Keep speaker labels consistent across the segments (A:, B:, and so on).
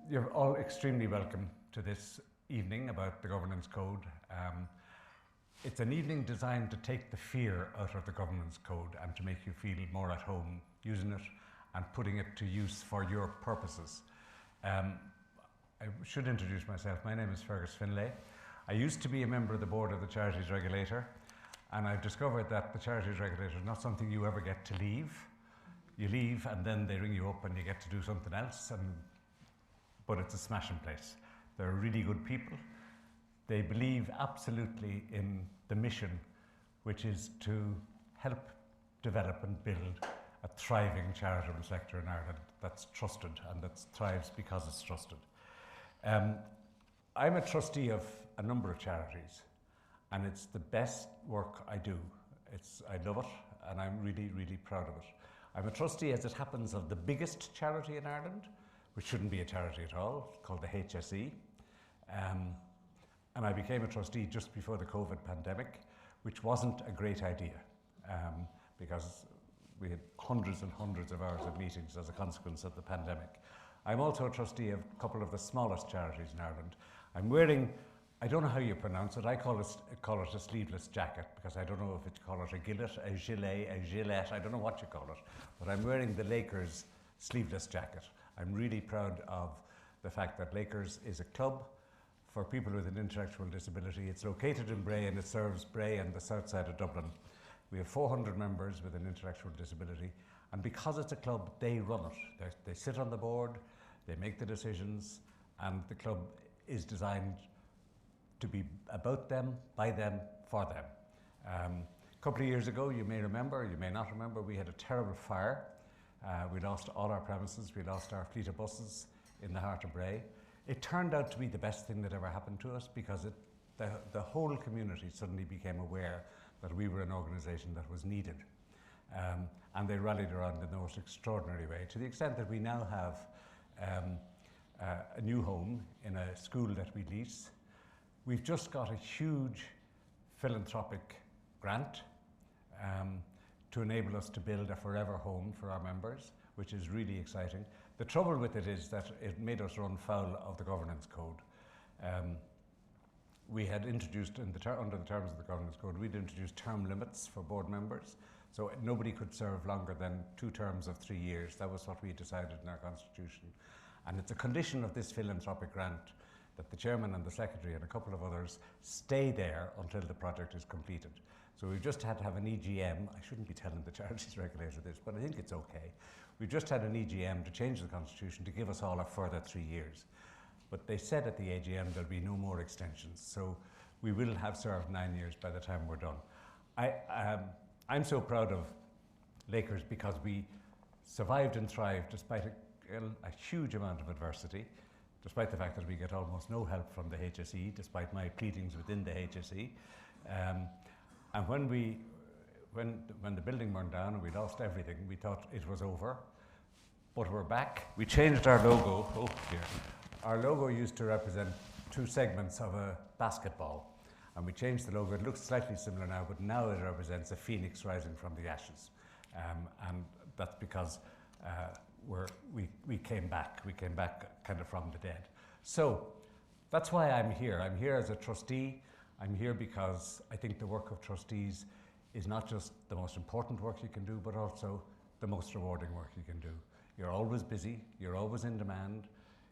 A: You're all extremely welcome to this evening about the Governance Code. It's an evening designed to take the fear out of the Governance Code and to make you feel more at home using it and putting it to use for your purposes. I should introduce myself. My name is Fergus Finlay. I used to be a member of the board of the Charities Regulator, and I've discovered that the Charities Regulator is not something you ever get to leave. You leave and then they ring you up and you get to do something else, but it's a smashing place. They're really good people. They believe absolutely in the mission, which is to help develop and build a thriving charitable sector in Ireland that's trusted and that thrives because it's trusted. I'm a trustee of a number of charities, and it's the best work I do. I love it, and I'm really, really proud of it. I'm a trustee, as it happens, of the biggest charity in Ireland, which shouldn't be a charity at all, called the HSE. And I became a trustee just before the COVID pandemic, which wasn't a great idea, because we had hundreds and hundreds of hours of meetings as a consequence of the pandemic. I'm also a trustee of a couple of the smallest charities in Ireland. I'm wearing, I don't know how you pronounce it, I call it a sleeveless jacket, because I don't know if you call it a gillet, a gilet, a gillette, I don't know what you call it, but I'm wearing the Lakers sleeveless jacket. I'm really proud of the fact that Lakers is a club for people with an intellectual disability. It's located in Bray, and it serves Bray and the south side of Dublin. We have 400 members with an intellectual disability, and because it's a club, they run it. They sit on the board, they make the decisions, and the club is designed to be about them, by them, for them. A couple of years ago, you may remember, you may not remember, we had a terrible fire. We lost all our premises, we lost our fleet of buses in the heart of Bray. It turned out to be the best thing that ever happened to us, because the whole community suddenly became aware that we were an organisation that was needed. And they rallied around in the most extraordinary way, to the extent that we now have a new home in a school that we lease. We've just got a huge philanthropic grant to enable us to build a forever home for our members, which is really exciting. The trouble with it is that it made us run foul of the Governance Code. We had introduced, under the terms of the Governance Code, we'd introduced term limits for board members, so nobody could serve longer than 2 terms of 3 years. That was what we decided in our constitution. And it's a condition of this philanthropic grant that the chairman and the secretary and a couple of others stay there until the project is completed. So we've just had to have an EGM. I shouldn't be telling the Charities Regulator this, but I think it's okay. We've just had an EGM to change the constitution to give us all a further 3 years. But they said at the AGM there'll be no more extensions. So we will have served 9 years by the time we're done. I'm so proud of Lakers because we survived and thrived despite a huge amount of adversity, despite the fact that we get almost no help from the HSE, despite my pleadings within the HSE. And when the building burned down and we lost everything, we thought it was over. But we're back. We changed our logo. Oh dear. Our logo used to represent 2 segments of a basketball. And we changed the logo. It looks slightly similar now, but now it represents a phoenix rising from the ashes. And that's because we came back. We came back kind of from the dead. So that's why I'm here. I'm here as a trustee. I'm here because I think the work of trustees is not just the most important work you can do, but also the most rewarding work you can do. You're always busy, you're always in demand,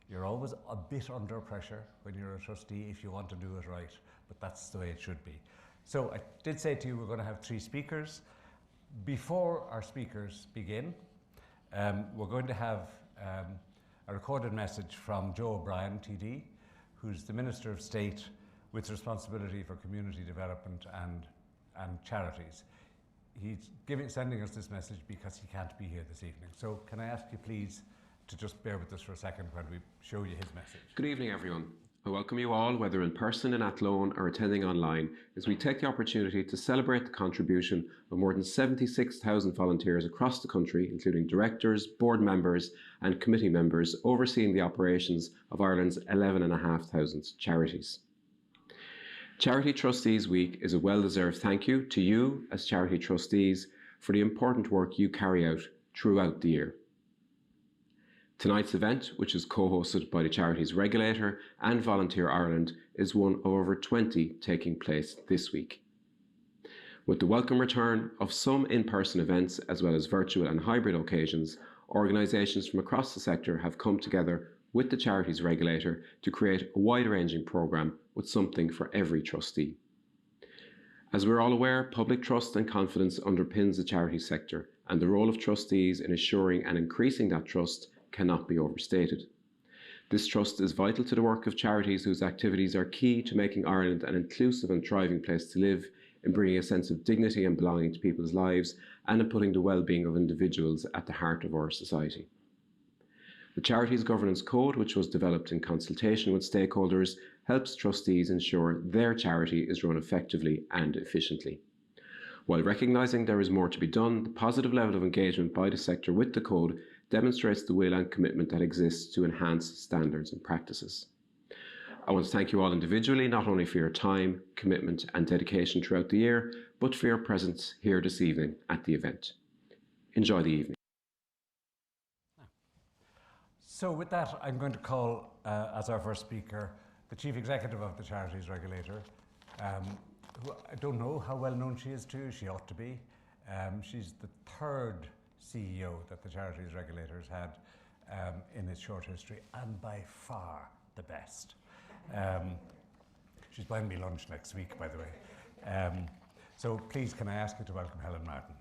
A: you're always a bit under pressure when you're a trustee if you want to do it right, but that's the way it should be. So I did say to you we're going to have 3 speakers. Before our speakers begin, we're going to have a recorded message from Joe O'Brien, TD, who's the Minister of State with responsibility for community development and charities. He's sending us this message because he can't be here this evening. So can I ask you please to just bear with us for a second when we show you his message.
B: Good evening, everyone. I welcome you all, whether in person in Athlone or attending online, as we take the opportunity to celebrate the contribution of more than 76,000 volunteers across the country, including directors, board members and committee members overseeing the operations of Ireland's 11,500 charities. Charity Trustees Week is a well-deserved thank you to you as charity trustees for the important work you carry out throughout the year. Tonight's event, which is co-hosted by the Charities Regulator and Volunteer Ireland, is one of over 20 taking place this week. With the welcome return of some in-person events as well as virtual and hybrid occasions, organisations from across the sector have come together with the Charities Regulator to create a wide-ranging programme with something for every trustee. As we're all aware, public trust and confidence underpins the charity sector, and the role of trustees in assuring and increasing that trust cannot be overstated. This trust is vital to the work of charities whose activities are key to making Ireland an inclusive and thriving place to live, in bringing a sense of dignity and belonging to people's lives, and in putting the well-being of individuals at the heart of our society. The Charities Governance Code, which was developed in consultation with stakeholders, helps trustees ensure their charity is run effectively and efficiently. While recognising there is more to be done, the positive level of engagement by the sector with the code demonstrates the will and commitment that exists to enhance standards and practices. I want to thank you all individually, not only for your time, commitment and dedication throughout the year, but for your presence here this evening at the event. Enjoy the evening.
A: So with that, I'm going to call as our first speaker the Chief Executive of the Charities Regulator, who I don't know how well known she is to you. She ought to be. She's the third CEO that the Charities Regulator has had in its short history, and by far the best. She's buying me lunch next week, by the way. So please, can I ask you to welcome Helen Martin?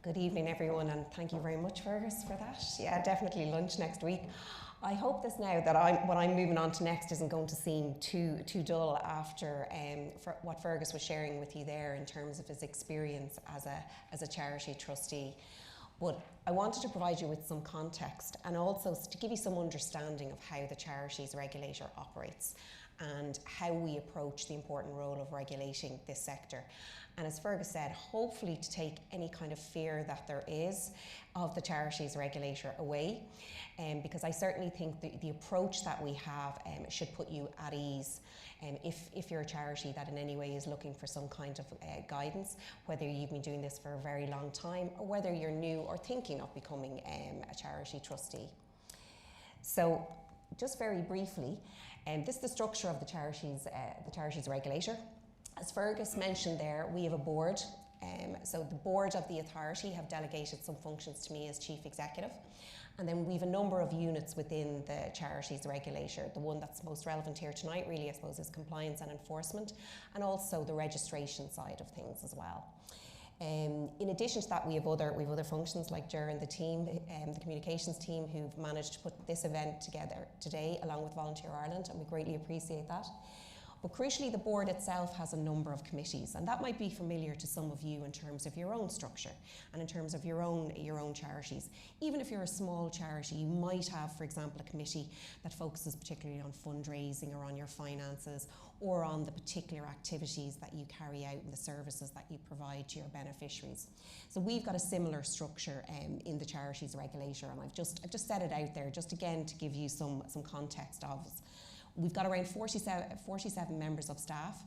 C: Good evening, everyone, and thank you very much, Fergus, for that. Yeah, definitely lunch next week. I hope this now that what I'm moving on to next isn't going to seem too dull after for what Fergus was sharing with you there in terms of his experience as a charity trustee. But I wanted to provide you with some context and also to give you some understanding of how the Charities Regulator operates and how we approach the important role of regulating this sector. And as Fergus said, hopefully to take any kind of fear that there is of the Charities Regulator away, because I certainly think the approach that we have should put you at ease if you're a charity that in any way is looking for some kind of guidance, whether you've been doing this for a very long time or whether you're new or thinking of becoming a charity trustee. So just very briefly, this is the structure of the Charities Regulator. As Fergus mentioned there, we have a board. So the board of the authority have delegated some functions to me as Chief Executive. And then we have a number of units within the Charities Regulator. The one that's most relevant here tonight really, I suppose, is compliance and enforcement, and also the registration side of things as well. In addition to that, we have other functions like Ger and the team, the communications team, who've managed to put this event together today along with Volunteer Ireland, and we greatly appreciate that. But crucially, the board itself has a number of committees, and that might be familiar to some of you in terms of your own structure and in terms of your own charities. Even if you're a small charity, you might have, for example, a committee that focuses particularly on fundraising or on your finances or on the particular activities that you carry out and the services that you provide to your beneficiaries. So we've got a similar structure in the Charities Regulator, and I've just set it out there just again to give you some context of it. We've got around 47 members of staff.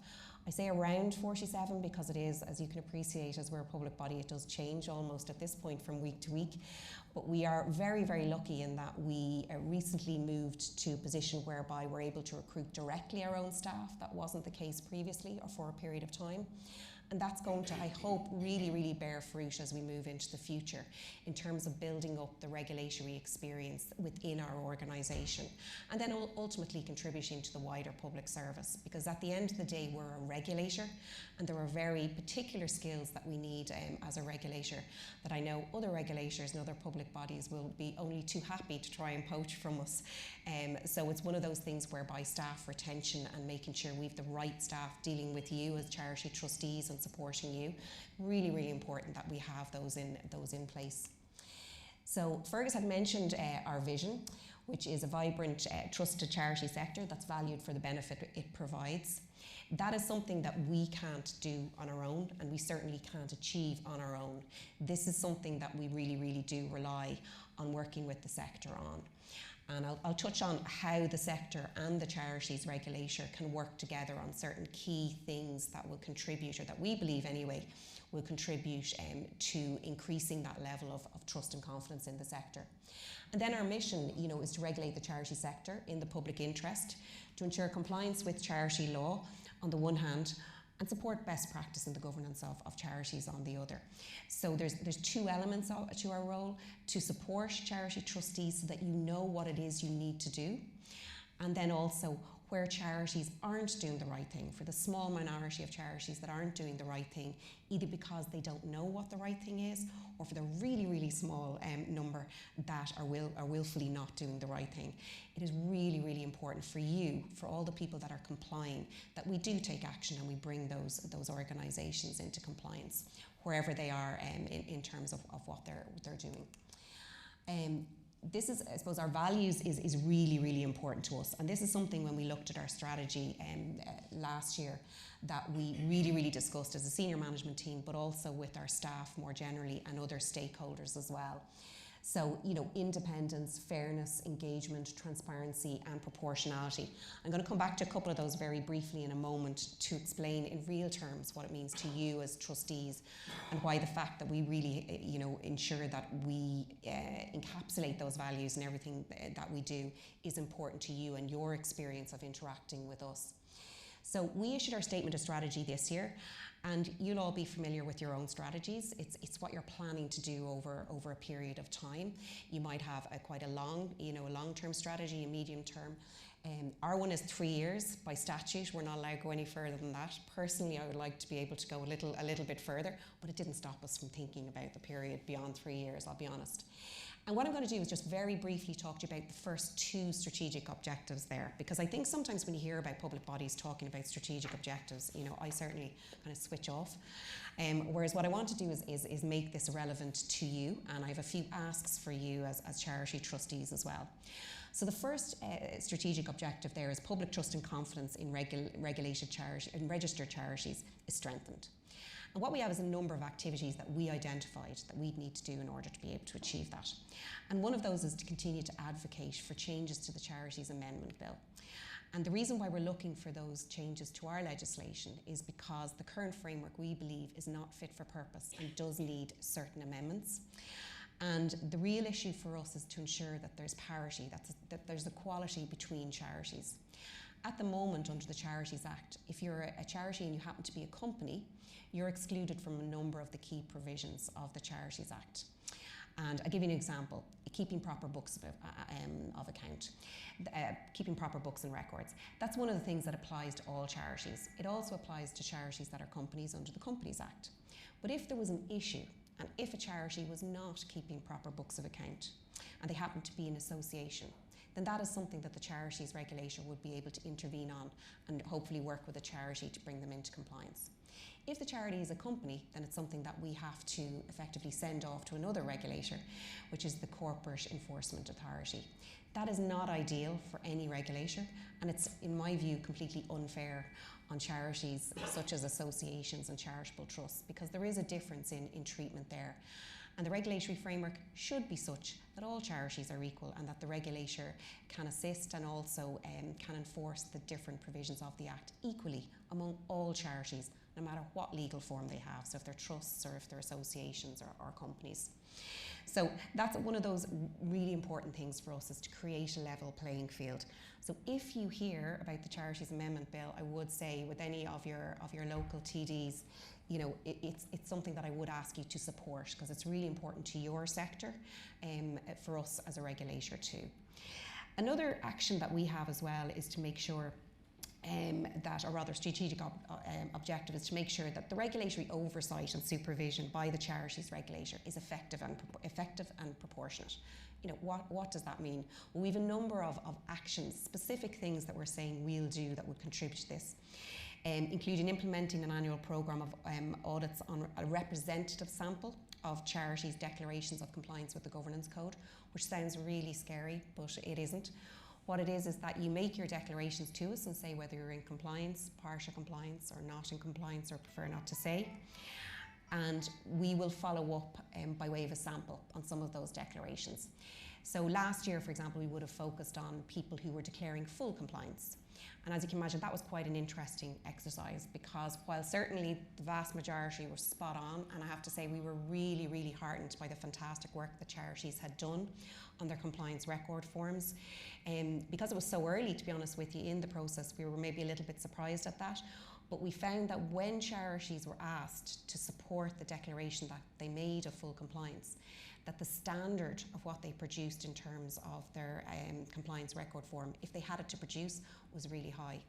C: I say around 47 because it is, as you can appreciate, as we're a public body, it does change almost at this point from week to week. But we are very, very lucky in that we recently moved to a position whereby we're able to recruit directly our own staff. That wasn't the case previously or for a period of time. And that's going to, I hope, really, really bear fruit as we move into the future in terms of building up the regulatory experience within our organisation and then ultimately contributing to the wider public service. Because at the end of the day, we're a regulator and there are very particular skills that we need as a regulator that I know other regulators and other public bodies will be only too happy to try and poach from us. So it's one of those things whereby staff retention and making sure we've the right staff dealing with you as charity trustees and supporting you, really, really important that we have those in place. So Fergus had mentioned our vision, which is a vibrant, trusted charity sector that's valued for the benefit it provides. That is something that we can't do on our own, and we certainly can't achieve on our own. This is something that we really, really do rely on working with the sector on. And I'll touch on how the sector and the charities regulator can work together on certain key things that will contribute, or that we believe anyway, will contribute to increasing that level of trust and confidence in the sector. And then our mission, is to regulate the charity sector in the public interest, to ensure compliance with charity law on the one hand, and support best practice in the governance of charities on the other. So there's two elements to our role: to support charity trustees so that you know what it is you need to do, and then also where charities aren't doing the right thing, for the small minority of charities that aren't doing the right thing, either because they don't know what the right thing is, or for the really, really small number that are willfully not doing the right thing. It is really, really important for you, for all the people that are complying, that we do take action and we bring those organisations into compliance, wherever they are in terms of what they're doing. This is, I suppose, our values is really, really important to us. And this is something, when we looked at our strategy last year, that we really, really discussed as a senior management team, but also with our staff more generally and other stakeholders as well. So, independence, fairness, engagement, transparency, and proportionality. I'm going to come back to a couple of those very briefly in a moment to explain in real terms what it means to you as trustees, and why the fact that we really, ensure that we encapsulate those values in everything that we do is important to you and your experience of interacting with us. So we issued our statement of strategy this year, and you'll all be familiar with your own strategies. It's what you're planning to do over a period of time. You might have quite a long-term strategy, a medium term. Our one is 3 years by statute. We're not allowed to go any further than that. Personally, I would like to be able to go a little bit further, but it didn't stop us from thinking about the period beyond 3 years, I'll be honest. And what I'm going to do is just very briefly talk to you about the first two strategic objectives there, because I think sometimes when you hear about public bodies talking about strategic objectives, I certainly kind of switch off. Whereas what I want to do is make this relevant to you, and I have a few asks for you as charity trustees as well. So the first strategic objective there is public trust and confidence in regulated charity and registered charities is strengthened. And what we have is a number of activities that we identified that we'd need to do in order to be able to achieve that. And one of those is to continue to advocate for changes to the Charities Amendment Bill. And the reason why we're looking for those changes to our legislation is because the current framework, we believe, is not fit for purpose and does need certain amendments. And the real issue for us is to ensure that there's parity, that there's equality between charities. At the moment, under the Charities Act, if you're a charity and you happen to be a company, you're excluded from a number of the key provisions of the Charities Act. And I'll give you an example: keeping proper books of account, keeping proper books and records. That's one of the things that applies to all charities. It also applies to charities that are companies under the Companies Act. But if there was an issue, and if a charity was not keeping proper books of account, and they happen to be an association, then that is something that the charities regulator would be able to intervene on and hopefully work with a charity to bring them into compliance. If the charity is a company, then it's something that we have to effectively send off to another regulator, which is the Corporate Enforcement Authority. That is not ideal for any regulator, and it's, in my view, completely unfair on charities such as associations and charitable trusts, because there is a difference in treatment there. And the regulatory framework should be such that all charities are equal, and that the regulator can assist and also can enforce the different provisions of the Act equally among all charities, no matter what legal form they have, so if they're trusts or if they're associations or companies. So that's one of those really important things for us, is to create a level playing field. So if you hear about the Charities Amendment Bill, I would say with any of your local TDs, it's something that I would ask you to support, because it's really important to your sector, for us as a regulator too. Another action that we have as well is to make sure that, or rather strategic objective, is to make sure that the regulatory oversight and supervision by the charities regulator is effective and proportionate. What does that mean? Well, we have a number of actions, specific things that we're saying we'll do that would contribute to this, including implementing an annual programme of audits on a representative sample of charities' declarations of compliance with the governance code, which sounds really scary, but it isn't. What it is that you make your declarations to us and say whether you're in compliance, partial compliance, or not in compliance, or prefer not to say. and we will follow up by way of a sample on some of those declarations. So last year, for example, we would have focused on people who were declaring full compliance. And as you can imagine, that was quite an interesting exercise, because while certainly the vast majority were spot on, and I have to say we were really, really heartened by the fantastic work that Charities had done on their compliance record forms. Because it was so early, to be honest with you, in the process, we were maybe a little bit surprised at that. But we found that when charities were asked to support the declaration that they made of full compliance, that the standard of what they produced in terms of their compliance record form, if they had it to produce, was really high.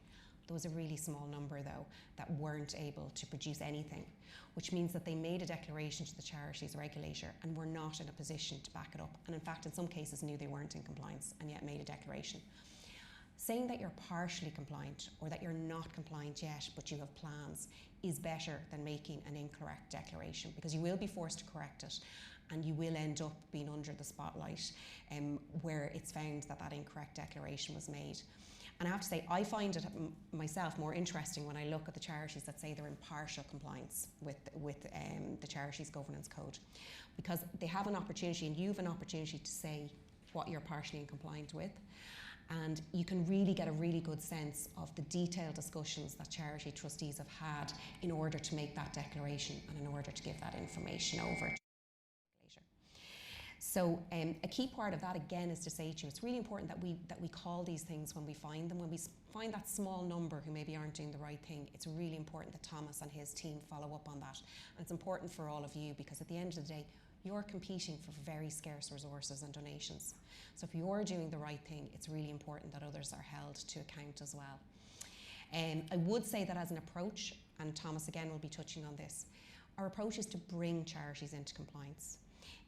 C: There was a really small number, though, that weren't able to produce anything, which means that they made a declaration to the charities regulator and were not in a position to back it up. And in fact, in some cases knew they weren't in compliance and yet made a declaration. Saying that you're partially compliant or that you're not compliant yet, but you have plans, is better than making an incorrect declaration, because you will be forced to correct it and you will end up being under the spotlight where it's found that that incorrect declaration was made. And I have to say, I find it myself more interesting when I look at the charities that say they're in partial compliance with the Charities Governance Code, because they have an opportunity, and you have an opportunity to say what you're partially in compliant with. And you can really get a really good sense of the detailed discussions that charity trustees have had in order to make that declaration and in order to give that information over to the regulator. So a key part of that, again, is to say to you, it's really important that we call these things when we find them. When we find that small number who maybe aren't doing the right thing, it's really important that Thomas and his team follow up on that. And it's important for all of you, because at the end of the day, you're competing for very scarce resources and donations. So if you're doing the right thing, it's really important that others are held to account as well. I would say that as an approach, and Thomas again will be touching on this, our approach is to bring charities into compliance.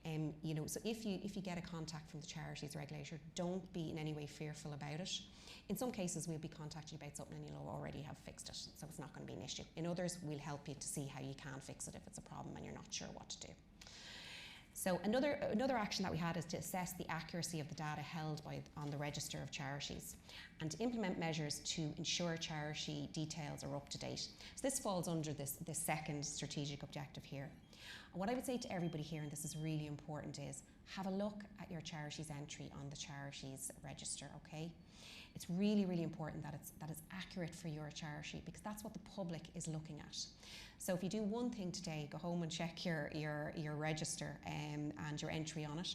C: So if you get a contact from the charities regulator, don't be in any way fearful about it. In some cases, we'll be contacting you about something and you'll already have fixed it, so it's not going to be an issue. In others, we'll help you to see how you can fix it if it's a problem and you're not sure what to do. So another action that we had is to assess the accuracy of the data held on the Register of Charities and to implement measures to ensure charity details are up to date. So this falls under this second strategic objective here. And what I would say to everybody here, and this is really important, is have a look at your charity's entry on the Charities Register, okay? It's really, really important that it's accurate for your charity, because that's what the public is looking at. So if you do one thing today, go home and check your register and your entry on it,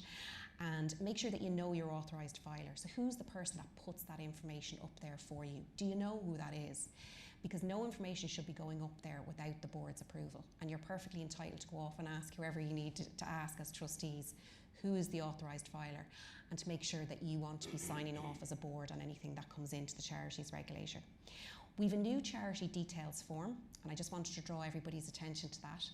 C: and make sure that you know your authorised filer. So who's the person that puts that information up there for you? Do you know who that is? Because no information should be going up there without the board's approval, and you're perfectly entitled to go off and ask whoever you need to ask as trustees who is the authorised filer, and to make sure that you want to be signing off as a board on anything that comes into the charities regulator. We've a new charity details form, and I just wanted to draw everybody's attention to that.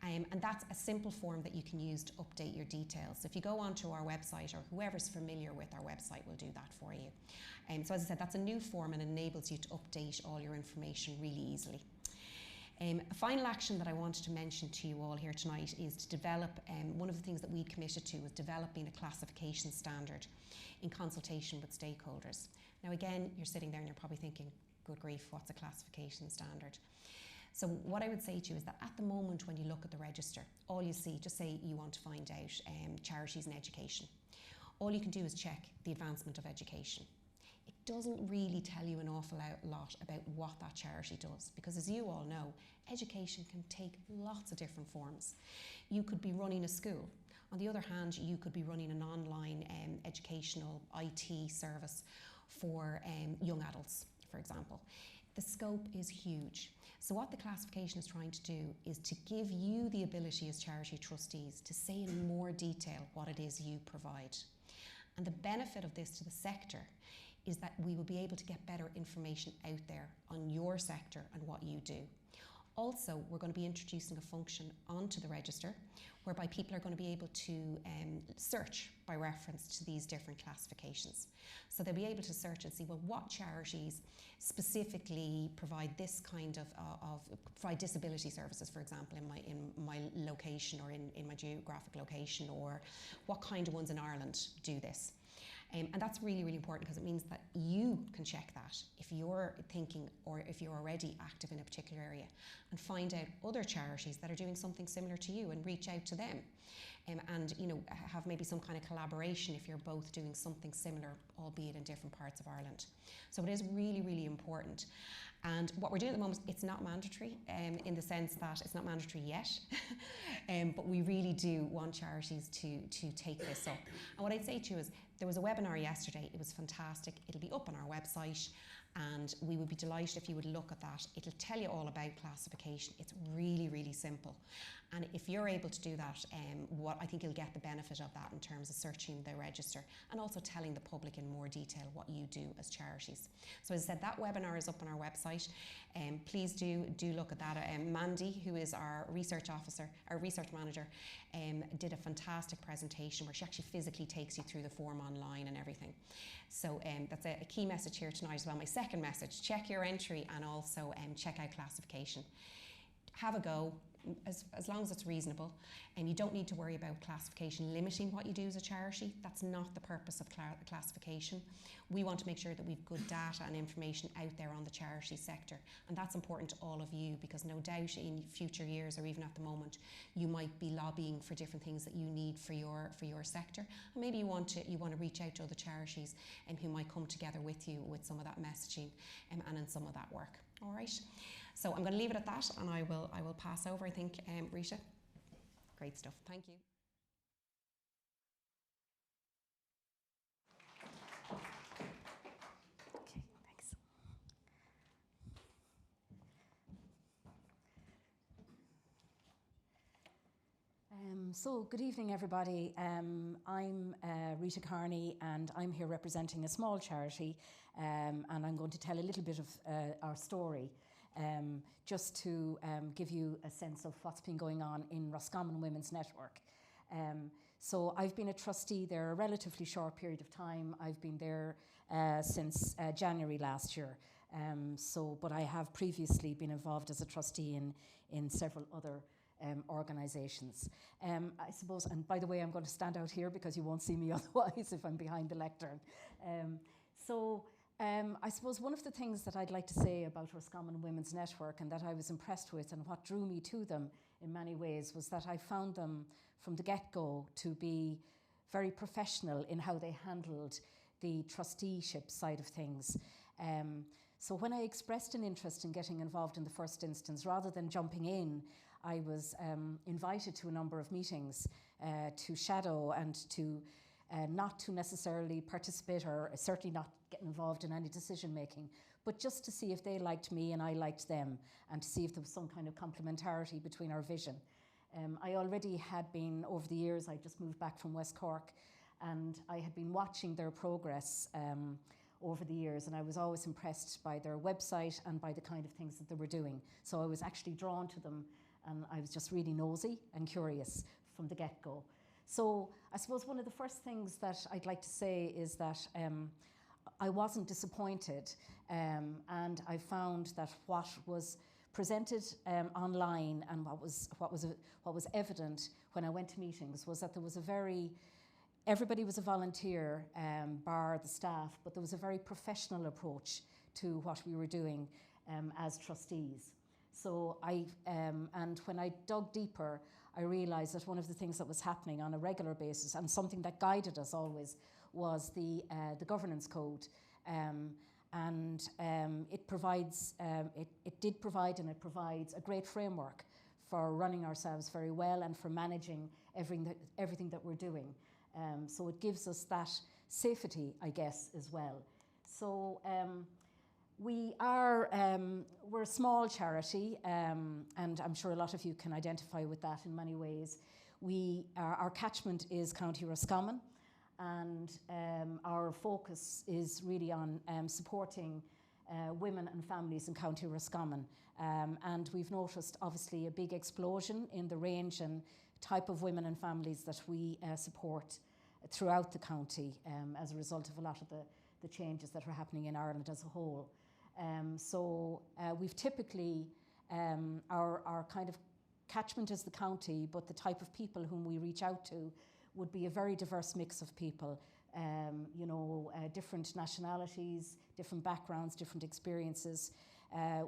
C: And that's a simple form that you can use to update your details. So if you go onto our website, or whoever's familiar with our website will do that for you. So as I said, that's a new form and enables you to update all your information really easily. A final action that I wanted to mention to you all here tonight is to develop, one of the things that we committed to was developing a classification standard in consultation with stakeholders. Now again, you're sitting there and you're probably thinking, good grief, what's a classification standard? So what I would say to you is that at the moment when you look at the register, all you see, just say you want to find out charities and education. All you can do is check the advancement of education. It doesn't really tell you an awful lot about what that charity does, because as you all know, education can take lots of different forms. You could be running a school. On the other hand, you could be running an online educational IT service for young adults, for example. The scope is huge. So what the classification is trying to do is to give you the ability as charity trustees to say in more detail what it is you provide. And the benefit of this to the sector is that we will be able to get better information out there on your sector and what you do. Also, we're going to be introducing a function onto the register whereby people are going to be able to search by reference to these different classifications. So they'll be able to search and see, well, what charities specifically provide this kind of provide disability services, for example, in my location or in my geographic location, or what kind of ones in Ireland do this. And that's really, really important because it means that you can check that if you're thinking or if you're already active in a particular area, and find out other charities that are doing something similar to you and reach out to them. And have maybe some kind of collaboration if you're both doing something similar, albeit in different parts of Ireland. So it is really, really important. And what we're doing at the moment, it's not mandatory in the sense that it's not mandatory yet, but we really do want charities to take this up. And what I'd say to you is, there was a webinar yesterday, it was fantastic, it'll be up on our website, and we would be delighted if you would look at that. It'll tell you all about classification. It's really, really simple. And if you're able to do that, I think you'll get the benefit of that in terms of searching the register and also telling the public in more detail what you do as charities. So as I said, that webinar is up on our website. Please do look at that. Mandy, who is our research officer, our research manager, did a fantastic presentation where she actually physically takes you through the form online and everything. So that's a key message here tonight as well. My second message, check your entry and also check out classification. Have a go, as long as it's reasonable, and you don't need to worry about classification limiting what you do as a charity. That's not the purpose of classification. We want to make sure that we've good data and information out there on the charity sector, and that's important to all of you, because no doubt in future years or even at the moment you might be lobbying for different things that you need for your sector, and maybe you want to reach out to other charities who might come together with you with some of that messaging and in some of that work. All right, so I'm going to leave it at that, and I will pass over, I think, Rita. Great stuff. Thank you.
D: Okay, thanks. So good evening, everybody. I'm Rita Carney, and I'm here representing a small charity, and I'm going to tell a little bit of our story, just to give you a sense of what's been going on in Roscommon Women's Network. So I've been a trustee there a relatively short period of time. I've been there since January last year. But I have previously been involved as a trustee in several other organisations. I suppose, and by the way, I'm going to stand out here because you won't see me otherwise if I'm behind the lectern. I suppose one of the things that I'd like to say about Roscommon Women's Network, and that I was impressed with, and what drew me to them in many ways, was that I found them from the get-go to be very professional in how they handled the trusteeship side of things. So when I expressed an interest in getting involved in the first instance, rather than jumping in, I was invited to a number of meetings to shadow and to not to necessarily participate, or certainly not get involved in any decision making, but just to see if they liked me and I liked them, and to see if there was some kind of complementarity between our vision. I already had been, over the years, I just moved back from West Cork, and I had been watching their progress over the years, and I was always impressed by their website and by the kind of things that they were doing. So I was actually drawn to them, and I was just really nosy and curious from the get-go. So I suppose one of the first things that I'd like to say is that I wasn't disappointed, and I found that what was presented online and what was evident when I went to meetings was that there was everybody was a volunteer, bar the staff, but there was a very professional approach to what we were doing as trustees. So and when I dug deeper, I realised that one of the things that was happening on a regular basis, and something that guided us always, was the governance code. It provides, it did provide, and it provides a great framework for running ourselves very well and for managing everything that we're doing. So it gives us that safety, I guess, as well. So we're a small charity, and I'm sure a lot of you can identify with that in many ways. Our catchment is County Roscommon, and our focus is really on supporting women and families in County Roscommon. And we've noticed, obviously, a big explosion in the range and type of women and families that we support throughout the county as a result of a lot of the changes that are happening in Ireland as a whole. We've typically, our kind of catchment is the county, but the type of people whom we reach out to would be a very diverse mix of people. different nationalities, different backgrounds, different experiences.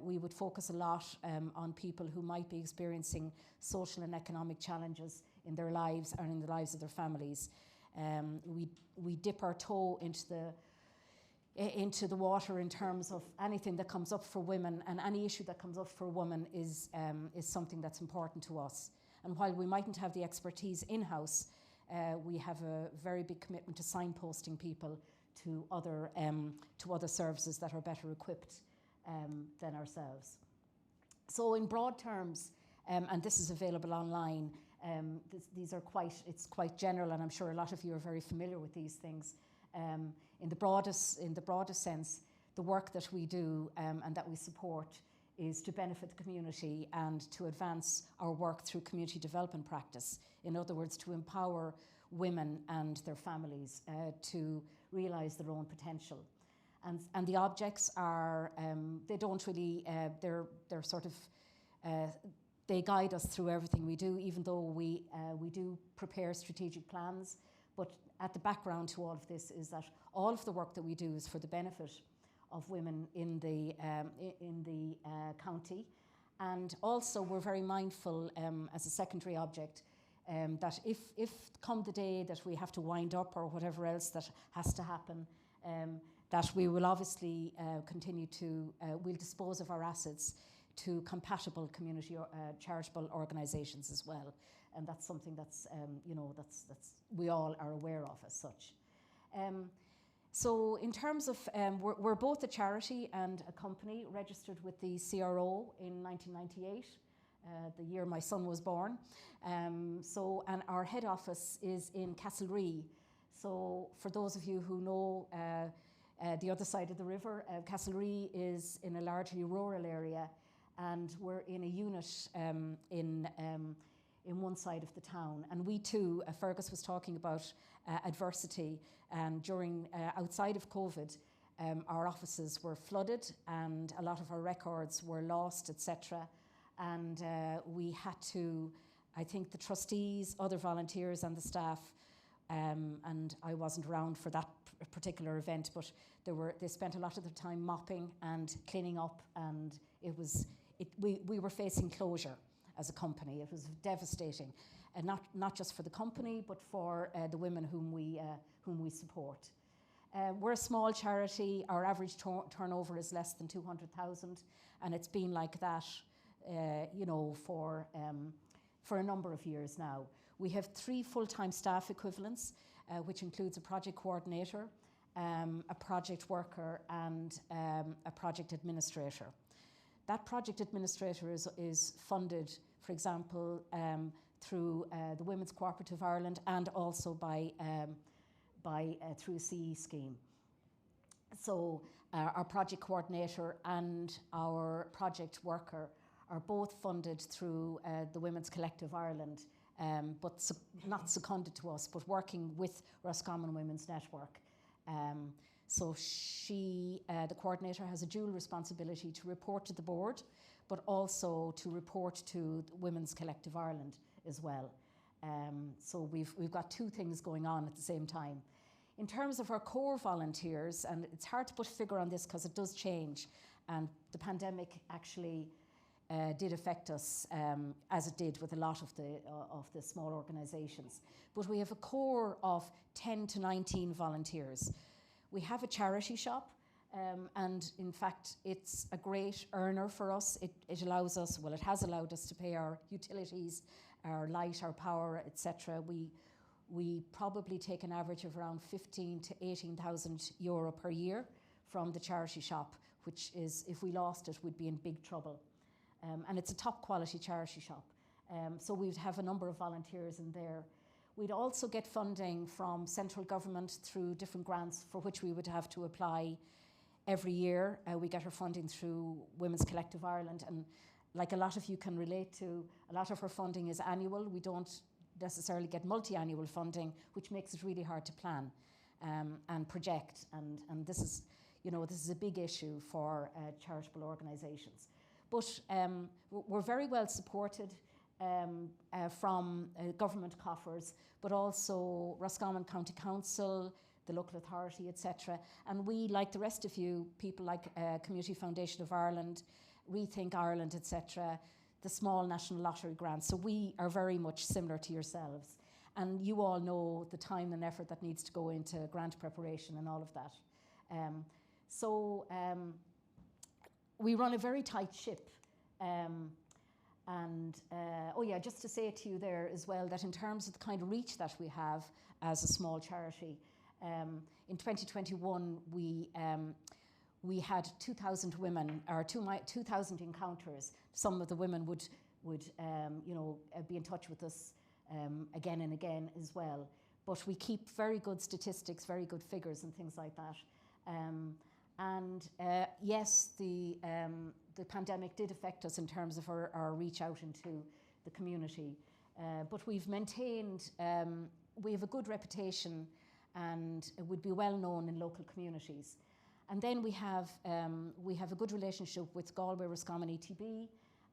D: We would focus a lot on people who might be experiencing social and economic challenges in their lives and in the lives of their families. We dip our toe into the water in terms of anything that comes up for women, and any issue that comes up for women is something that's important to us. And while we mightn't have the expertise in-house, we have a very big commitment to signposting people to other services that are better equipped than ourselves. So in broad terms, and this is available online, it's quite general, and I'm sure a lot of you are very familiar with these things. In the broadest sense, the work that we do and that we support is to benefit the community and to advance our work through community development practice. In other words, to empower women and their families to realise their own potential. And the objects are, they don't really, they're sort of, they guide us through everything we do, even though we do prepare strategic plans. But at the background to all of this is that all of the work that we do is for the benefit of women in the county. And also we're very mindful as a secondary object that if come the day that we have to wind up or whatever else that has to happen, that we will obviously continue to, we'll dispose of our assets to compatible community charitable organisations as well. And that's something that's, that's we all are aware of as such. So in terms of, we're both a charity and a company registered with the CRO in 1998, the year my son was born. And our head office is in Castlerea. So for those of you who know the other side of the river, Castlerea is in a largely rural area, and we're in a unit in one side of the town. And we too, Fergus was talking about adversity, and during, outside of COVID, our offices were flooded and a lot of our records were lost, etc. And we had to, I think the trustees, other volunteers and the staff, and I wasn't around for that particular event, but they spent a lot of their time mopping and cleaning up, and we were facing closure as a company. It was devastating, and not just for the company, but for the women whom we support. We're a small charity. Our average turnover is less than 200,000, and it's been like that, for a number of years now. We have 3 full-time staff equivalents, which includes a project coordinator, a project worker, and a project administrator. That project administrator is funded, for example, through the Women's Cooperative Ireland, and also through a CE scheme. So our project coordinator and our project worker are both funded through the Women's Collective Ireland, but not seconded to us, but working with Roscommon Women's Network. So the coordinator, has a dual responsibility to report to the board, but also to report to Women's Collective Ireland as well. So we've got 2 things going on at the same time. In terms of our core volunteers, and it's hard to put a figure on this because it does change, and the pandemic actually did affect us, as it did with a lot of the small organisations. But we have a core of 10 to 19 volunteers. We have a charity shop, and in fact, it's a great earner for us. It allows us, well, it has allowed us to pay our utilities, our light, our power, etc. We probably take an average of around 15 to 18,000 euro per year from the charity shop, which is, if we lost it, we'd be in big trouble. And it's a top quality charity shop. So we'd have a number of volunteers in there. We'd also get funding from central government through different grants for which we would have to apply every year. We get our funding through Women's Collective Ireland, and like a lot of you can relate to, a lot of our funding is annual. We don't necessarily get multi-annual funding, which makes it really hard to plan and project. And this is, this is a big issue for charitable organisations. But we're very well supported from government coffers, but also Roscommon County Council, the local authority, etc. And we, like the rest of you, people like Community Foundation of Ireland, Rethink Ireland, etc., the small National Lottery grants. So we are very much similar to yourselves. And you all know the time and effort that needs to go into grant preparation and all of that. We run a very tight ship. Just to say to you there as well, that in terms of the kind of reach that we have as a small charity, in 2021 we had 2,000 women, or 2,000 encounters. Some of the women would be in touch with us again and again as well. But we keep very good statistics, very good figures and things like that. Yes, the pandemic did affect us in terms of our reach out into the community. But we've maintained, we have a good reputation and it would be well known in local communities. And then we have a good relationship with Galway, Roscommon ETB,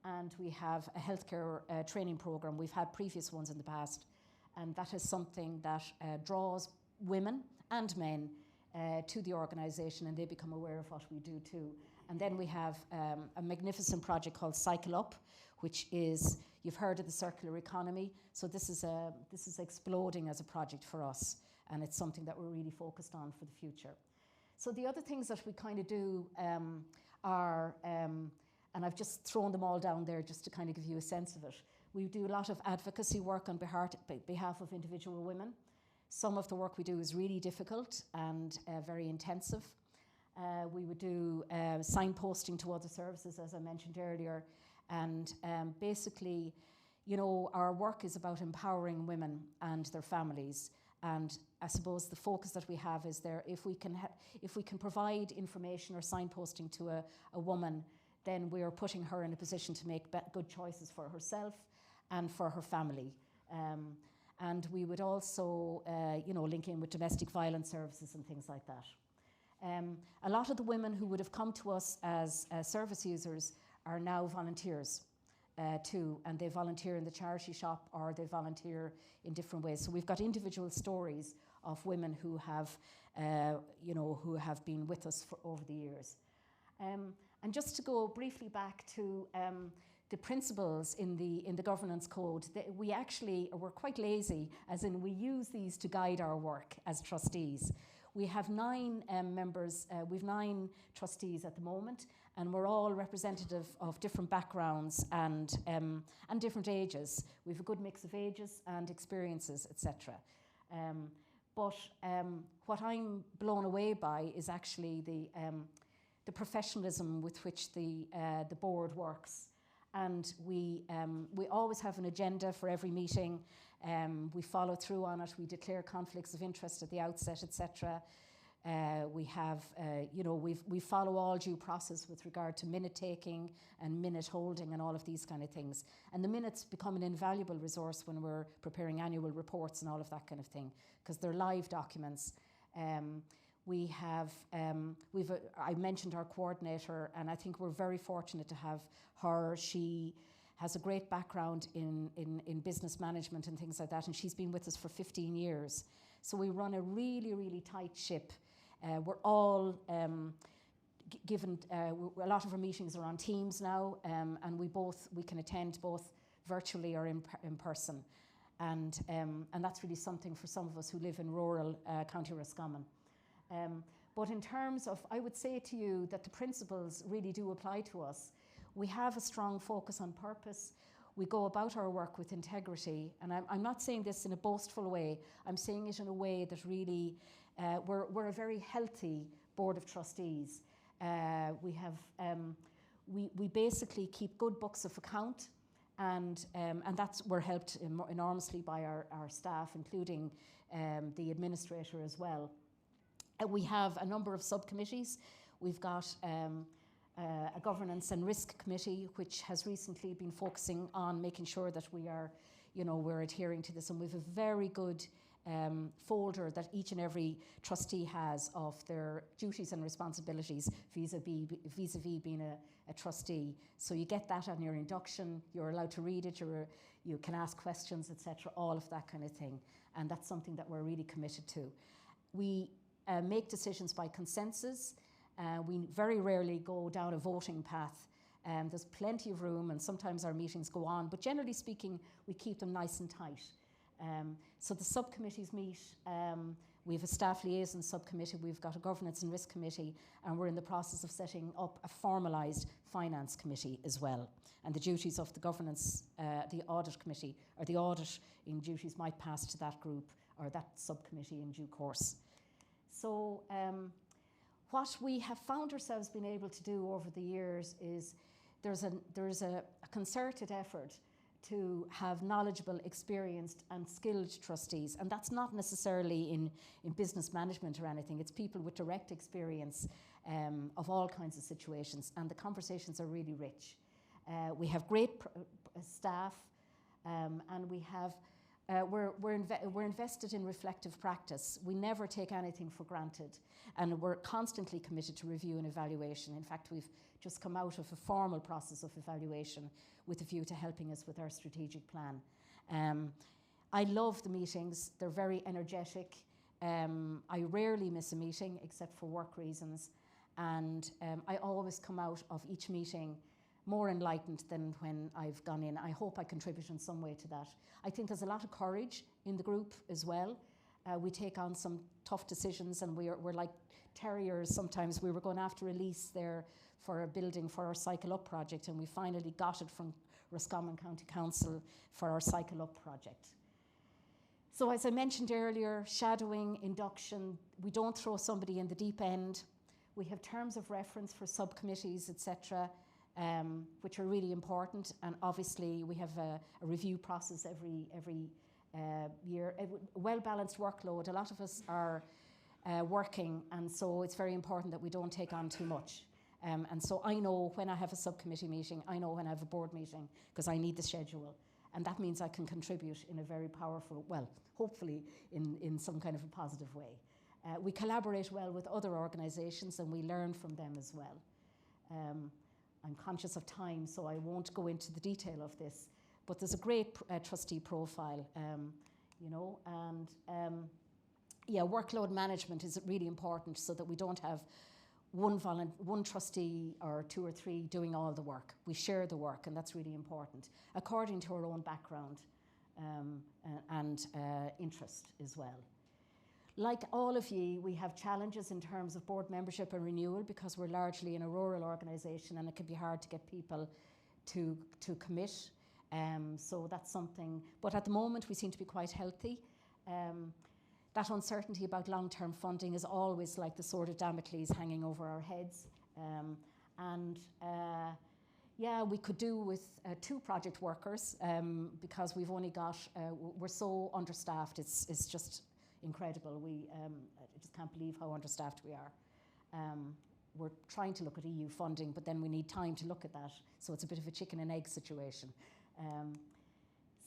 D: and we have a healthcare training programme. We've had previous ones in the past, and that is something that draws women and men to the organisation, and they become aware of what we do too. And then we have a magnificent project called Cycle Up, which is, you've heard of the circular economy, so this is exploding as a project for us, and it's something that we're really focused on for the future. So the other things that we kind of do are, and I've just thrown them all down there just to kind of give you a sense of it. We do a lot of advocacy work on behalf of individual women. Some of the work we do is really difficult and very intensive. We would do signposting to other services, as I mentioned earlier. And basically, you know, our work is about empowering women and their families. And I suppose the focus that we have is there, if we can provide information or signposting to a woman, then we are putting her in a position to make good choices for herself and for her family. And we would also, link in with domestic violence services and things like that. A lot of the women who would have come to us as service users are now volunteers too, and they volunteer in the charity shop or they volunteer in different ways. So we've got individual stories of women who have, who have been with us over the years. And just to go briefly back to the principles in the governance code, we're quite lazy, as in we use these to guide our work as trustees. We have 9 members, we've 9 trustees at the moment, and we're all representative of different backgrounds and different ages. We have a good mix of ages and experiences, etc. But what I'm blown away by is actually the professionalism with which the board works. And we always have an agenda for every meeting. We follow through on it. We declare conflicts of interest at the outset, etc. We follow all due process with regard to minute taking and minute holding and all of these kind of things. And the minutes become an invaluable resource when we're preparing annual reports and all of that kind of thing, because they're live documents. I mentioned our coordinator, and I think we're very fortunate to have her. She has a great background in business management and things like that, and she's been with us for 15 years. So we run a really, really tight ship. We're all given, a lot of our meetings are on Teams now, and we can attend both virtually or in person. And that's really something for some of us who live in rural County Roscommon. But in terms of, I would say to you that the principles really do apply to us. We have a strong focus on purpose. We go about our work with integrity. And I'm not saying this in a boastful way. I'm saying it in a way that really, we're a very healthy board of trustees. We basically keep good books of account, and we're helped enormously by our staff, including the administrator as well. We have a number of subcommittees. We've got a governance and risk committee, which has recently been focusing on making sure that we're adhering to this. And we have a very good folder that each and every trustee has of their duties and responsibilities vis-a-vis being a trustee. So you get that on your induction. You're allowed to read it. You can ask questions, etc. All of that kind of thing. And that's something that we're really committed to. make decisions by consensus. We very rarely go down a voting path. There's plenty of room, and sometimes our meetings go on, but generally speaking, we keep them nice and tight. So the subcommittees meet. We have a staff liaison subcommittee, we've got a governance and risk committee, and we're in the process of setting up a formalised finance committee as well. And the duties of the governance, the audit committee, or the audit in duties might pass to that group or that subcommittee in due course. So what we have found ourselves being able to do over the years is there's a concerted effort to have knowledgeable, experienced and skilled trustees. And that's not necessarily in business management or anything. It's people with direct experience of all kinds of situations. And the conversations are really rich. We have great staff and we have, we're invested in reflective practice. We never take anything for granted. And we're constantly committed to review and evaluation. In fact, we've just come out of a formal process of evaluation with a view to helping us with our strategic plan. I love the meetings. They're very energetic. I rarely miss a meeting except for work reasons. And I always come out of each meeting more enlightened than when I've gone in. I hope I contribute in some way to that. I think there's a lot of courage in the group as well. We take on some tough decisions, and we're like terriers sometimes. We were going after a lease there for a building for our Cycle Up project, and we finally got it from Roscommon County Council for our Cycle Up project. So as I mentioned earlier, shadowing, induction, we don't throw somebody in the deep end. We have terms of reference for subcommittees, etc., which are really important. And obviously we have a review process every year. A well-balanced workload. A lot of us are working, and so it's very important that we don't take on too much. And so I know when I have a subcommittee meeting, I know when I have a board meeting, because I need the schedule. And that means I can contribute in a very powerful, well, hopefully in some kind of a positive way. We collaborate well with other organisations, and we learn from them as well. I'm conscious of time, so I won't go into the detail of this, but there's a great trustee profile, you know, and yeah, workload management is really important so that we don't have one trustee or two or three doing all the work. We share the work, and that's really important, according to our own background and interest as well. Like all of you, we have challenges in terms of board membership and renewal, because we're largely in a rural organisation and it can be hard to get people to commit. So that's something, but at the moment we seem to be quite healthy. That uncertainty about long-term funding is always like the sword of Damocles hanging over our heads. Yeah, we could do with 2 project workers because we've only got, we're so understaffed, it's just incredible. I just can't believe how understaffed we are. We're trying to look at EU funding, but then we need time to look at that. So it's a bit of a chicken and egg situation.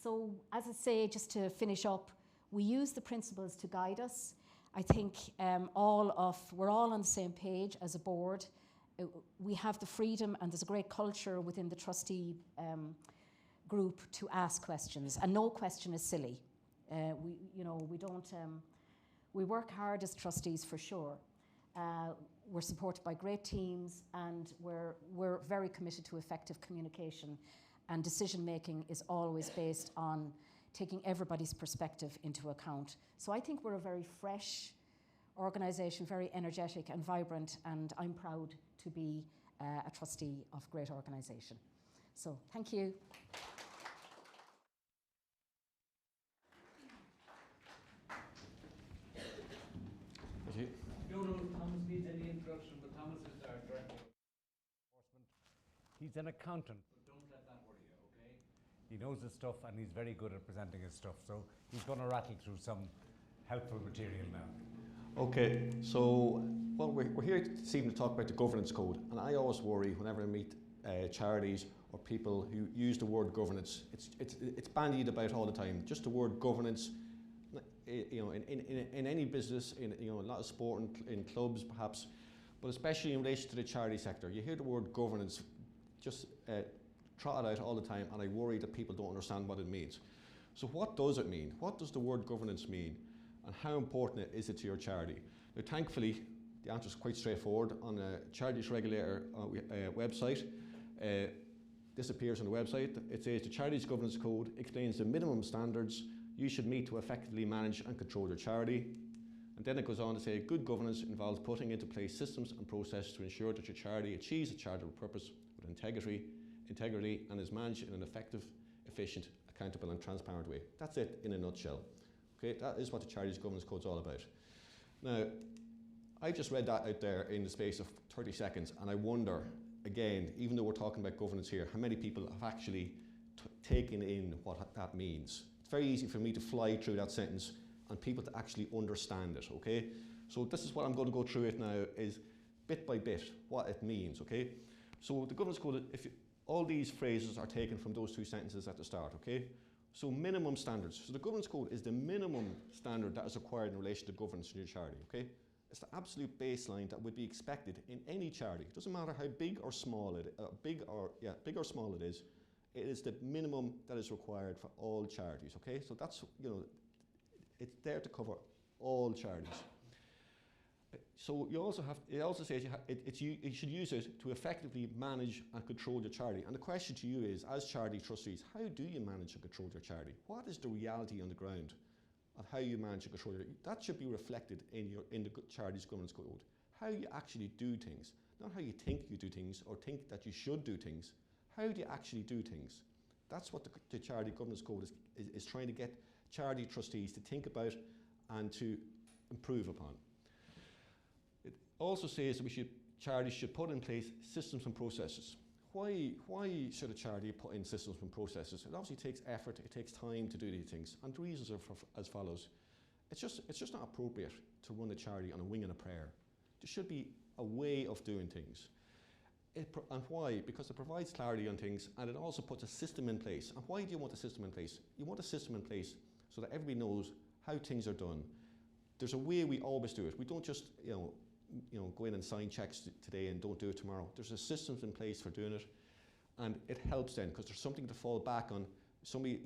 D: So as I say, just to finish up, we use the principles to guide us. I think we're all on the same page as a board. We have the freedom, and there's a great culture within the trustee group to ask questions, and no question is silly. We work hard as trustees for sure. We're supported by great teams, and we're very committed to effective communication, and decision making is always based on taking everybody's perspective into account. So I think we're a very fresh organisation, very energetic and vibrant, and I'm proud to be a trustee of a great organisation. So thank you.
A: I don't know if Thomas needs any introduction, but Thomas is our Director of Enforcement. He's an accountant, but don't let that worry you, okay? He knows his stuff, and he's very good at presenting his stuff, so he's going to rattle through some helpful material now.
E: Okay, so well, we're here this evening to talk about the governance code, and I always worry whenever I meet charities or people who use the word governance. It's bandied about all the time. Just the word governance. You know, in any business, in a lot of sport and in clubs perhaps, but especially in relation to the charity sector, you hear the word governance just trotted out all the time, and I worry that people don't understand what it means. So what does it mean? What does the word governance mean, and how important is it to your charity? Now, thankfully, the answer is quite straightforward. On the Charities Regulator website, this appears on the website. It says the Charities Governance Code explains the minimum standards you should meet to effectively manage and control your charity. And then it goes on to say good governance involves putting into place systems and processes to ensure that your charity achieves its charitable purpose with integrity and is managed in an effective, efficient, accountable and transparent way. That's it in a nutshell. Okay, that is what the Charities Governance Code is all about. Now, I just read that out there in the space of 30 seconds, and I wonder, again, even though we're talking about governance here, how many people have actually taken in what that means? It's very easy for me to fly through that sentence and people to actually understand it, okay? So this is what I'm going to go through it now, is bit by bit what it means, okay? So the governance code, all these phrases are taken from those two sentences at the start, okay? So minimum standards. So the governance code is the minimum standard that is required in relation to governance in your charity, okay? It's the absolute baseline that would be expected in any charity. It doesn't matter how big or small it is, big or small it is the minimum that is required for all charities, okay? So that's, it's there to cover all charities. So you also have, it also says you should use it to effectively manage and control your charity. And the question to you is, as charity trustees, how do you manage and control your charity? What is the reality on the ground of how you manage and control your charity? That should be reflected in the Charities Governance Code. How you actually do things, not how you think you do things or think that you should do things. How do you actually do things? That's what the Charity Governance Code is trying to get charity trustees to think about and to improve upon. It also says that charities should put in place systems and processes. Why should a charity put in systems and processes? It obviously takes effort, it takes time to do these things, and the reasons are as follows. It's just not appropriate to run a charity on a wing and a prayer. There should be a way of doing things. And why? Because it provides clarity on things, and it also puts a system in place. And why do you want a system in place? You want a system in place so that everybody knows how things are done. There's a way we always do it. We don't just go in and sign checks today and don't do it tomorrow. There's a systems in place for doing it, and it helps then because there's something to fall back on. Somebody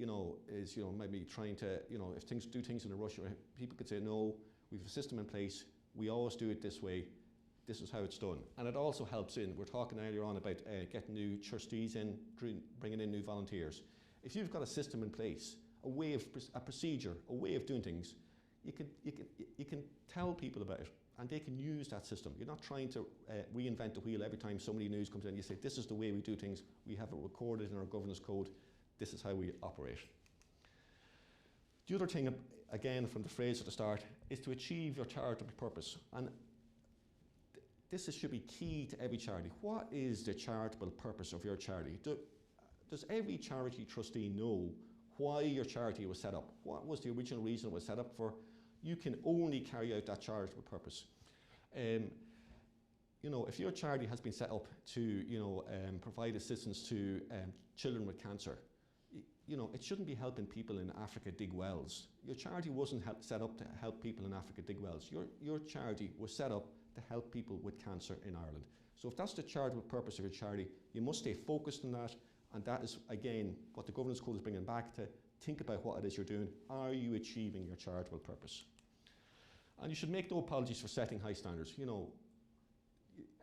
E: is maybe trying to if do things in a rush, people could say no, we have a system in place, we always do it this way, this is how it's done. And it also helps we're talking earlier on about getting new trustees in, bringing in new volunteers. If you've got a system in place, a procedure, a way of doing things, you can tell people about it and they can use that system. You're not trying to reinvent the wheel every time somebody news comes in. You say, this is the way we do things, we have it recorded in our governance code, this is how we operate. The other thing, again from the phrase at the start, is to achieve your charitable purpose. And this should be key to every charity. What is the charitable purpose of your charity? Does every charity trustee know why your charity was set up? What was the original reason it was set up for? You can only carry out that charitable purpose. If your charity has been set up to provide assistance to children with cancer, it shouldn't be helping people in Africa dig wells. Your charity wasn't set up to help people in Africa dig wells. Your charity was set up to help people with cancer in Ireland. So if that's the charitable purpose of your charity, you must stay focused on that, and that is, again, what the governance code is bringing back to think about what it is you're doing. Are you achieving your charitable purpose? And you should make no apologies for setting high standards.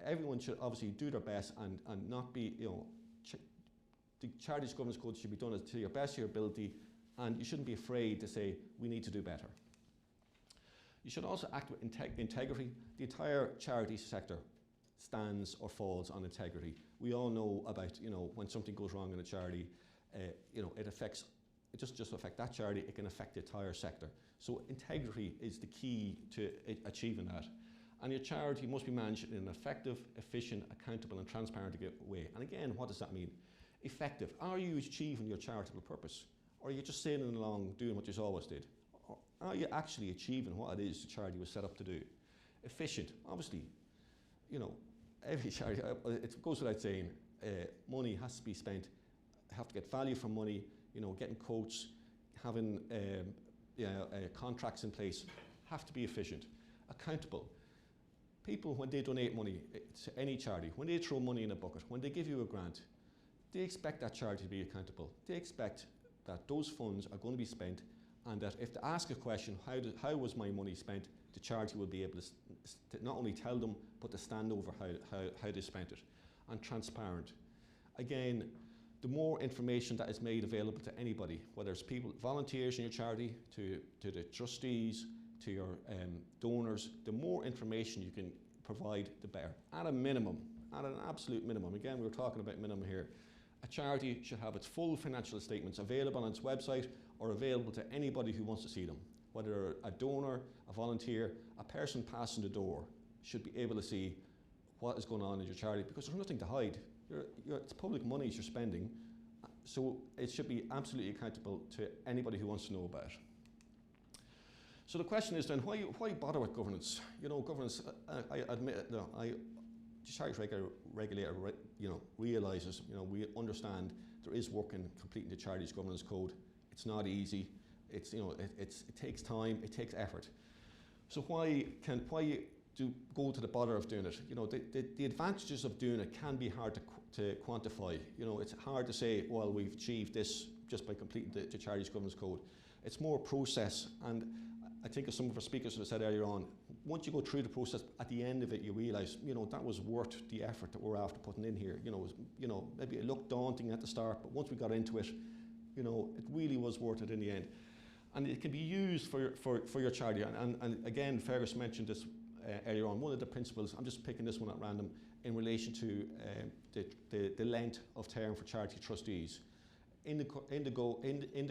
E: Everyone should obviously do their best and not be, the Charities Governance Code should be done to your best of your ability, and you shouldn't be afraid to say, we need to do better. You should also act with integrity. The entire charity sector stands or falls on integrity. We all know about, when something goes wrong in a charity, it doesn't just affect that charity, it can affect the entire sector. So integrity is the key to achieving that. And your charity must be managed in an effective, efficient, accountable and transparent way. And again, what does that mean? Effective. Are you achieving your charitable purpose? Or are you just sailing along doing what you always did? Or are you actually achieving what it is the charity was set up to do? Efficient. Obviously, every charity, it goes without saying, money has to be spent. Have to get value from money, getting quotes, having contracts in place, have to be efficient. Accountable. People, when they donate money to any charity, when they throw money in a bucket, when they give you a grant, they expect that charity to be accountable. They expect that those funds are going to be spent and that if they ask a question, how was my money spent, the charity will be able to not only tell them, but to stand over how they spent it. And transparent. Again, the more information that is made available to anybody, whether it's people, volunteers in your charity, to the trustees, to your donors, the more information you can provide, the better. At a minimum, at an absolute minimum, again, we were talking about minimum here, a charity should have its full financial statements available on its website or available to anybody who wants to see them. Whether a donor, a volunteer, a person passing the door should be able to see what is going on in your charity, because there's nothing to hide. It's public monies you're spending, so it should be absolutely accountable to anybody who wants to know about it. So the question is then, why bother with governance? You know, governance, I admit, no, the Charities regulator, realises, we understand there is work in completing the Charities Governance Code. It's not easy. It's, it takes time, it takes effort. So why go to the bother of doing it? The advantages of doing it can be hard to quantify. It's hard to say, well, we've achieved this just by completing the Charities Governance Code. It's more process, and I think as some of our speakers have said earlier on, once you go through the process, at the end of it, you realise, that was worth the effort that we're after putting in here. Maybe it looked daunting at the start, but once we got into it, it really was worth it in the end. And it can be used for your charity. And again, Fergus mentioned this earlier on. One of the principles, I'm just picking this one at random, in relation to the length of term for charity trustees. In the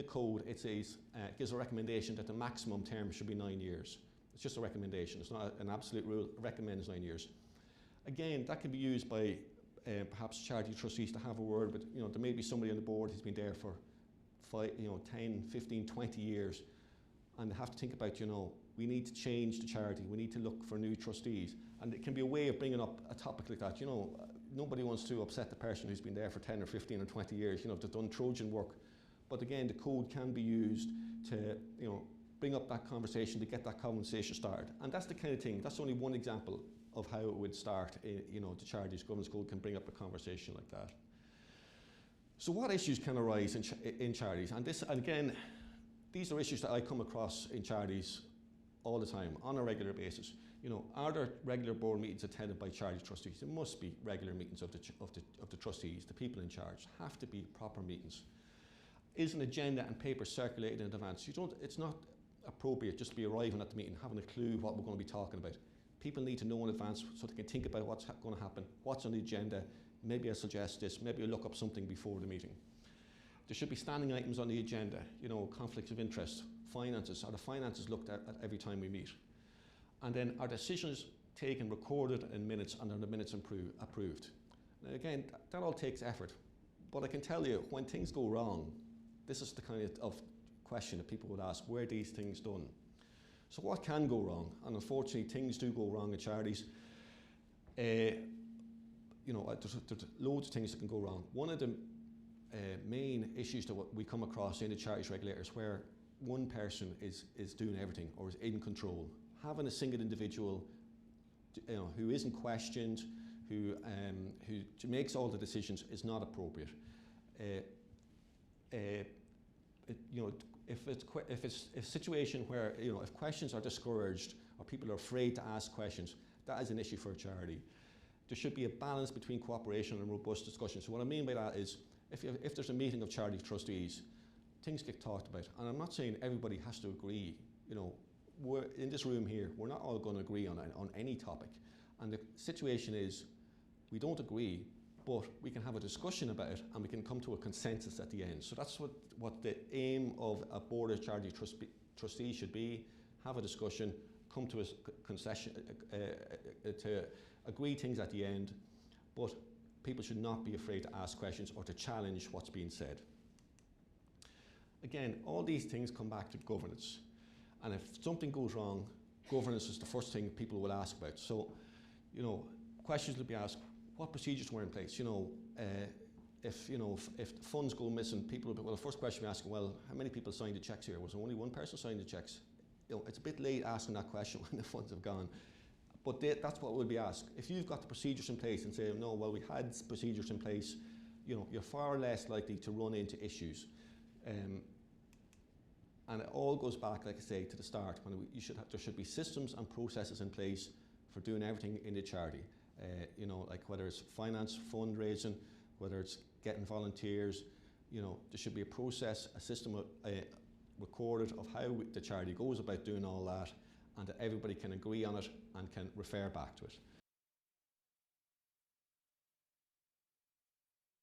E: code, it says, gives a recommendation that the maximum term should be 9 years. It's just a recommendation. It's not an absolute rule. It recommends 9 years. Again, that can be used by perhaps charity trustees to have a word, but there may be somebody on the board who's been there for 10, 15, 20 years, and they have to think about, we need to change the charity. We need to look for new trustees, and it can be a way of bringing up a topic like that. Nobody wants to upset the person who's been there for 10 or 15 or 20 years. They've done Trojan work, but again, the code can be used to, bring up that conversation, to get that conversation started. And that's the kind of thing. That's only one example of how it would start. The Charities Governance Code can bring up a conversation like that. So what issues can arise in charities? And again, these are issues that I come across in charities all the time, on a regular basis. Are there regular board meetings attended by charity trustees? There must be regular meetings of the trustees, the people in charge. Have to be proper meetings. Is an agenda and paper circulated in advance? It's not appropriate just to be arriving at the meeting, having a clue what we're going to be talking about. People need to know in advance so they can think about what's going to happen, what's on the agenda. Maybe I suggest this, maybe I look up something before the meeting. There should be standing items on the agenda, conflicts of interest, finances. Are the finances looked at every time we meet? And then are decisions taken, recorded in minutes, and are the minutes approved? Now again, that all takes effort. But I can tell you, when things go wrong, this is the kind of question that people would ask, where are these things done? So what can go wrong? And unfortunately, things do go wrong in charities. There's loads of things that can go wrong. One of the main issues that we come across in the charities regulators, where one person is doing everything or is in control. Having a single individual, who isn't questioned, who makes all the decisions, is not appropriate. If it's a situation where if questions are discouraged or people are afraid to ask questions, that is an issue for a charity. There should be a balance between cooperation and robust discussion. So what I mean by that is, if there's a meeting of charity trustees, things get talked about. And I'm not saying everybody has to agree. We're in this room here, we're not all going to agree on any topic. And the situation is, we don't agree, but we can have a discussion about it and we can come to a consensus at the end. So that's what the aim of a board of charity trustees should be. Have a discussion, come to a concession, to agree things at the end, but people should not be afraid to ask questions or to challenge what's being said. Again, all these things come back to governance. And if something goes wrong, governance is the first thing people will ask about. So, questions will be asked, what procedures were in place? If funds go missing, people will be, well, the first question we ask, well, how many people signed the checks here? Was there only one person signed the checks? It's a bit late asking that question when the funds have gone. But that's what will be asked. If you've got the procedures in place and say, no, well, we had procedures in place, you're far less likely to run into issues. And it all goes back, like I say, to the start, when there should be systems and processes in place for doing everything in the charity. You know, like whether it's finance, fundraising, whether it's getting volunteers, you know, there should be a process, a system recorded of how the charity goes about doing all that, and that everybody can agree on it and can refer back to it.